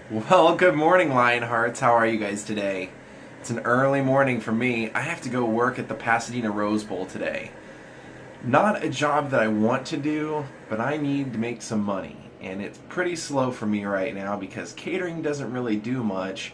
Well, good morning, Lionhearts. How are you guys today? It's an early morning for me. I have to go work at the Pasadena Rose Bowl today. Not a job that I want to do, but I need to make some money. And it's pretty slow for me right now because catering doesn't really do much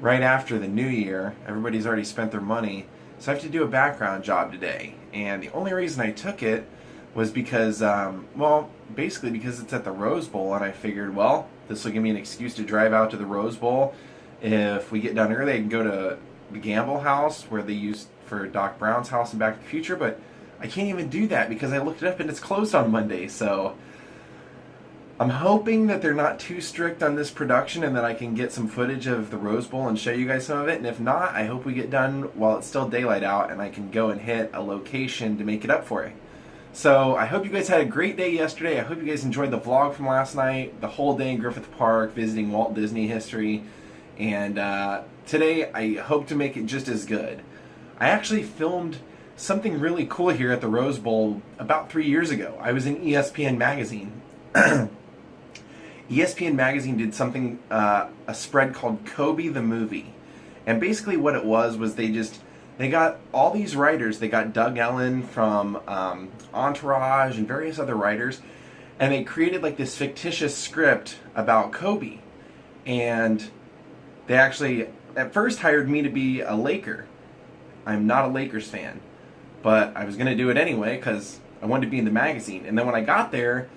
right after the new year. Everybody's already spent their money. So I have to do a background job today. And the only reason I took it was because, well, basically because it's at the Rose Bowl, and I figured, well, this will give me an excuse to drive out to the Rose Bowl. If we get done early, I can go to the Gamble House where they used for Doc Brown's house in Back to the Future, but I can't even do that because I looked it up and it's closed on Monday. So I'm hoping that they're not too strict on this production and that I can get some footage of the Rose Bowl and show you guys some of it. And if not, I hope we get done while it's still daylight out and I can go and hit a location to make it up for it. So I hope you guys had a great day yesterday. I hope you guys enjoyed the vlog from last night, the whole day in Griffith Park, visiting Walt Disney history. And today I hope to make it just as good. I actually filmed something really cool here at the Rose Bowl about 3 years ago. I was in ESPN Magazine. ESPN Magazine did something, a spread called Kobe the Movie. And basically what it was they got all these writers. They got Doug Ellen from Entourage and various other writers, and they created like this fictitious script about Kobe. And they actually at first hired me to be a Laker. I'm not a Lakers fan, but I was going to do it anyway because I wanted to be in the magazine. And then when I got there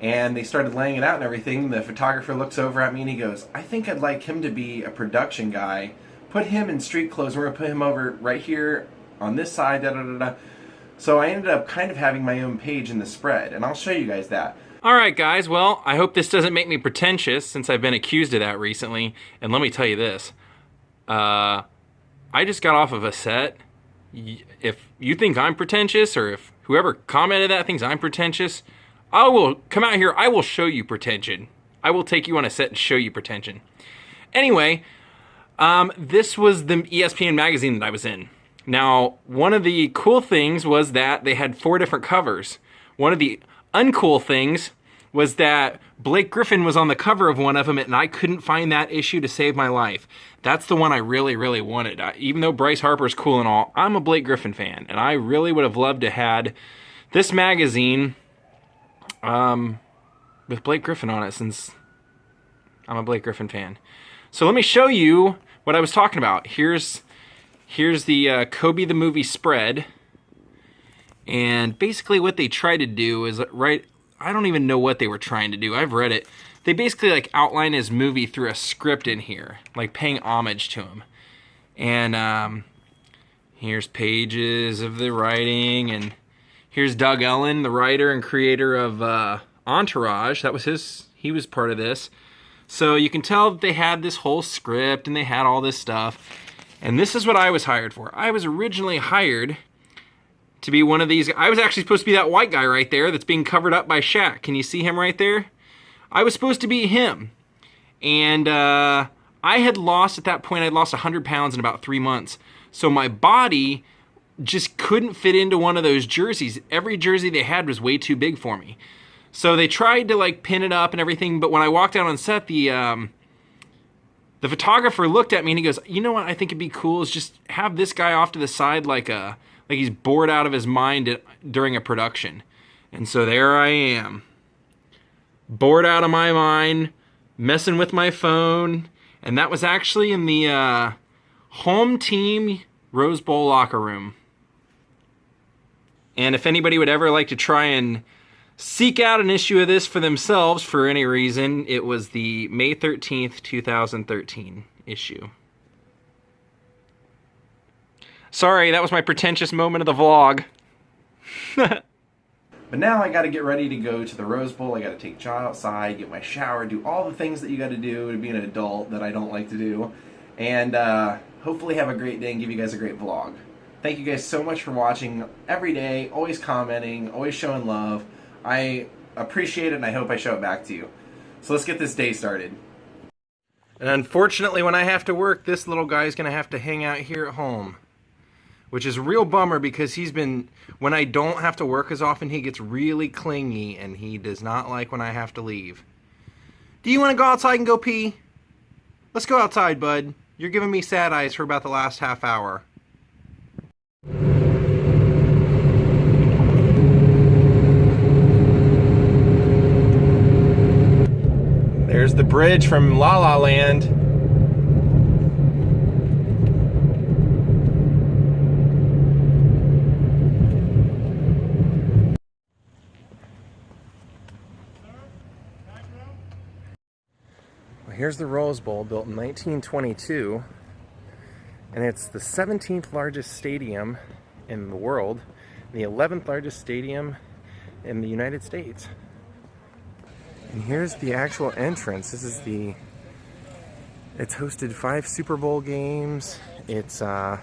and they started laying it out and everything, the photographer looks over at me and he goes, "I think I'd like him to be a production guy. Put him in street clothes. We're going to put him over right here on this side, da da da da." So I ended up kind of having my own page in the spread, and I'll show you guys that. Alright guys, well, I hope this doesn't make me pretentious since I've been accused of that recently. And let me tell you this. I just got off of a set. If you think I'm pretentious, or if whoever commented that thinks I'm pretentious, I will come out here, I will show you pretension. I will take you on a set and show you pretension. Anyway, this was the ESPN magazine that I was in. Now, one of the cool things was that they had 4 different covers. One of the uncool things was that Blake Griffin was on the cover of one of them, and I couldn't find that issue to save my life. That's the one I really, really wanted. Even though Bryce Harper's cool and all, I'm a Blake Griffin fan, and I really would have loved to had this magazine with Blake Griffin on it, since I'm a Blake Griffin fan. So let me show you what I was talking about. Here's the Kobe the Movie spread. And basically what they try to do is, I don't even know what they were trying to do. I've read it. They basically like outline his movie through a script in here, like paying homage to him. And here's pages of the writing, and here's Doug Ellen, the writer and creator of Entourage. That was he was part of this. So you can tell that they had this whole script and they had all this stuff. And this is what I was hired for. I was originally hired to be one of these. I was actually supposed to be that white guy right there that's being covered up by Shaq. Can you see him right there? I was supposed to be him. And I had lost, at that point, I'd lost 100 pounds in about 3 months. So my body just couldn't fit into one of those jerseys. Every jersey they had was way too big for me. So they tried to like pin it up and everything, but when I walked out on set, the photographer looked at me and he goes, "You know what I think it'd be cool is just have this guy off to the side like he's bored out of his mind during a production." And so there I am, bored out of my mind, messing with my phone, and that was actually in the home team Rose Bowl locker room. And if anybody would ever like to try and seek out an issue of this for themselves for any reason, it was the May 13th, 2013 issue. Sorry, that was my pretentious moment of the vlog. But now I got to get ready to go to the Rose Bowl. I got to take John outside, get my shower, do all the things that you got to do to be an adult that I don't like to do. And hopefully have a great day and give you guys a great vlog. Thank you guys so much for watching every day, always commenting, always showing love. I appreciate it, and I hope I show it back to you. So let's get this day started. And unfortunately, when I have to work, this little guy's going to have to hang out here at home. Which is a real bummer because when I don't have to work as often, he gets really clingy, and he does not like when I have to leave. Do you want to go outside and go pee? Let's go outside, bud. You're giving me sad eyes for about the last half hour. There's the bridge from La La Land. Well, here's the Rose Bowl, built in 1922, and it's the 17th largest stadium in the world, and the 11th largest stadium in the United States. And here's the actual entrance. It's hosted 5 Super Bowl games. It's the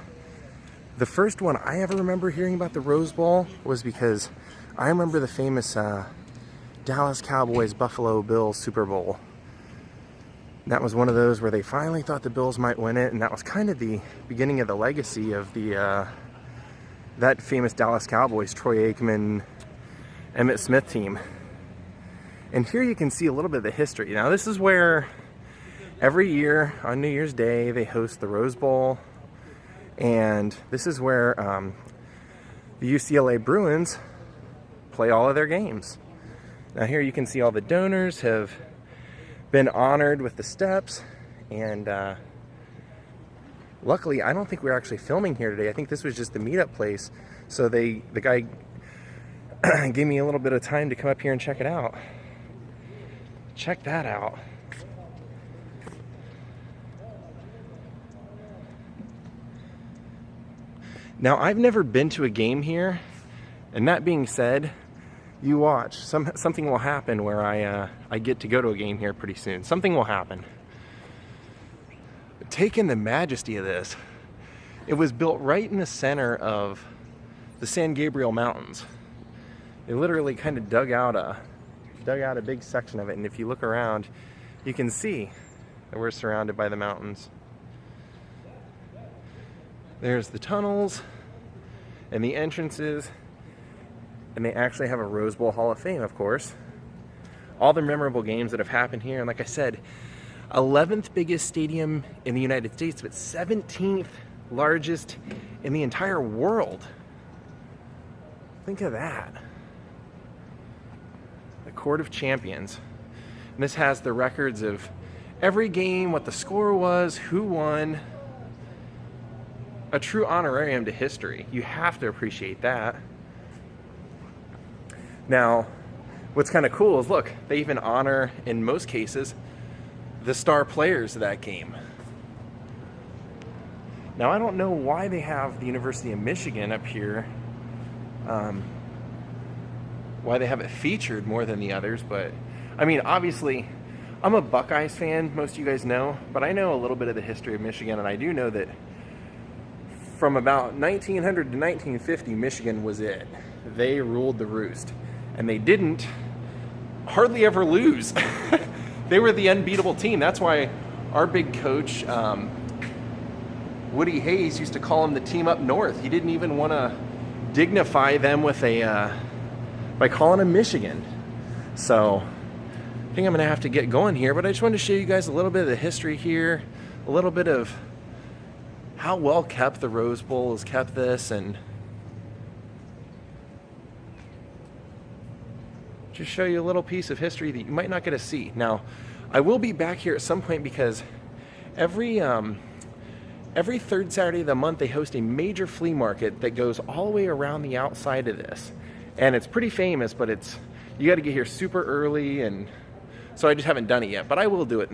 first one I ever remember hearing about the Rose Bowl was because I remember the famous Dallas Cowboys Buffalo Bills Super Bowl. That was one of those where they finally thought the Bills might win it, and that was kind of the beginning of the legacy of the that famous Dallas Cowboys, Troy Aikman, Emmitt Smith team. And here you can see a little bit of the history. Now this is where every year on New Year's Day they host the Rose Bowl, and this is where the UCLA Bruins play all of their games. Now here you can see all the donors have been honored with the steps, and luckily I don't think we're actually filming here today. I think this was just the meetup place, so the guy gave me a little bit of time to come up here and check it out. Check that out. Now, I've never been to a game here, and that being said, you watch. Something will happen where I get to go to a game here pretty soon. Something will happen. Take in the majesty of this. It was built right in the center of the San Gabriel Mountains. They literally kind of dug out a big section of it, and if you look around, you can see that we're surrounded by the mountains. There's the tunnels and the entrances, and they actually have a Rose Bowl Hall of Fame, of course. All the memorable games that have happened here, and like I said, 11th biggest stadium in the United States, but 17th largest in the entire world. Think of that. The Court of Champions. And this has the records of every game, what the score was, who won. A true honorarium to history. You have to appreciate that. Now, what's kind of cool is, look, they even honor, in most cases, the star players of that game. Now, I don't know why they have the University of Michigan up here, why they have it featured more than the others, but I mean, obviously, I'm a Buckeyes fan, most of you guys know, but I know a little bit of the history of Michigan, and I do know that from about 1900 to 1950, Michigan was it. They ruled the roost, and they didn't hardly ever lose. They were the unbeatable team. That's why our big coach, Woody Hayes, used to call them the team up north. He didn't even want to dignify them with by calling them Michigan. So I think I'm gonna have to get going here, but I just wanted to show you guys a little bit of the history here, a little bit of how well kept the Rose Bowl has kept this, and just show you a little piece of history that you might not get to see. Now, I will be back here at some point because every third Saturday of the month they host a major flea market that goes all the way around the outside of this, and it's pretty famous, but you got to get here super early, and so I just haven't done it yet, but I will do it.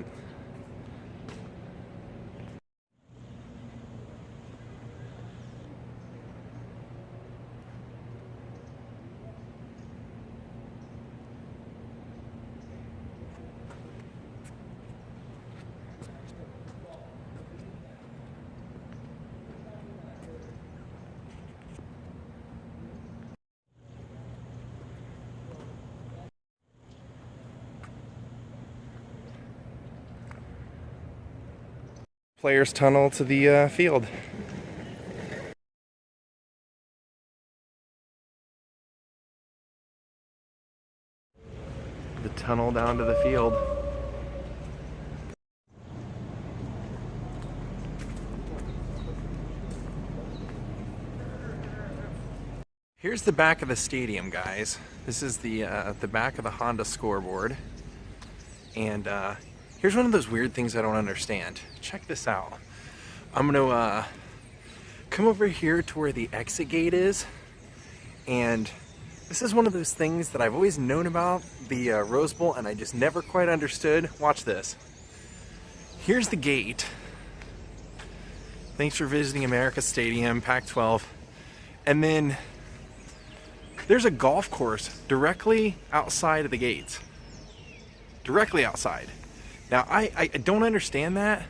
Players tunnel to the field. The tunnel down to the field. Here's the back of the stadium, guys. This is the back of the Honda scoreboard. And here's one of those weird things I don't understand. Check this out. I'm gonna come over here to where the exit gate is. And this is one of those things that I've always known about the Rose Bowl, and I just never quite understood. Watch this. Here's the gate. Thanks for visiting America Stadium, Pac-12. And then there's a golf course directly outside of the gates. Directly outside. Now, I don't understand that.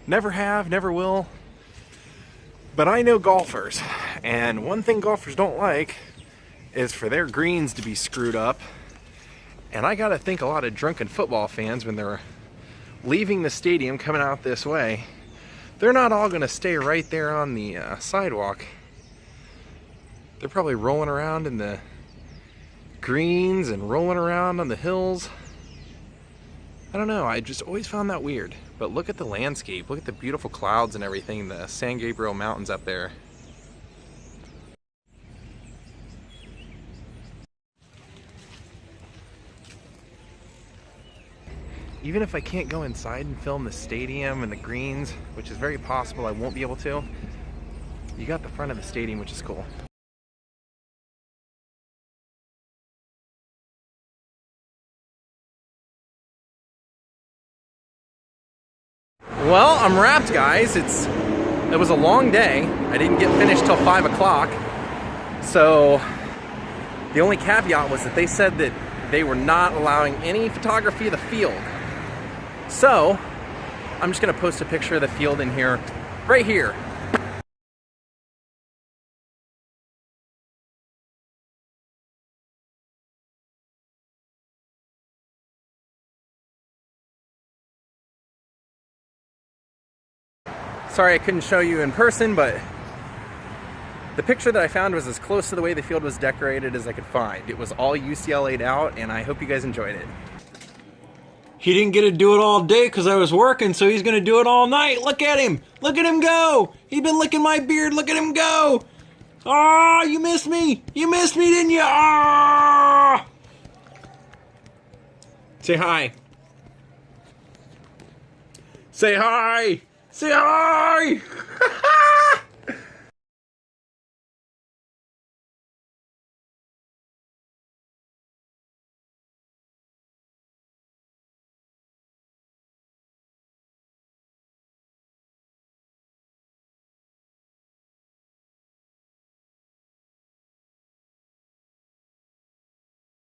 Never have, never will. But I know golfers. And one thing golfers don't like is for their greens to be screwed up. And I gotta think a lot of drunken football fans, when they're leaving the stadium coming out this way, they're not all gonna stay right there on the sidewalk. They're probably rolling around in the greens and rolling around on the hills. I don't know, I just always found that weird. But look at the landscape, look at the beautiful clouds and everything, the San Gabriel Mountains up there. Even if I can't go inside and film the stadium and the greens, which is very possible I won't be able to, you got the front of the stadium, which is cool. Well, I'm wrapped, guys. It was a long day. I didn't get finished till 5 o'clock. So the only caveat was that they said that they were not allowing any photography of the field. So I'm just gonna post a picture of the field in here, right here. Sorry I couldn't show you in person, but the picture that I found was as close to the way the field was decorated as I could find. It was all UCLA'd out, and I hope you guys enjoyed it. He didn't get to do it all day because I was working, so he's going to do it all night. Look at him. Look at him go. He's been licking my beard. Look at him go. Ah, you missed me. You missed me, didn't you? Ah! Say hi. Say hi. Say hi.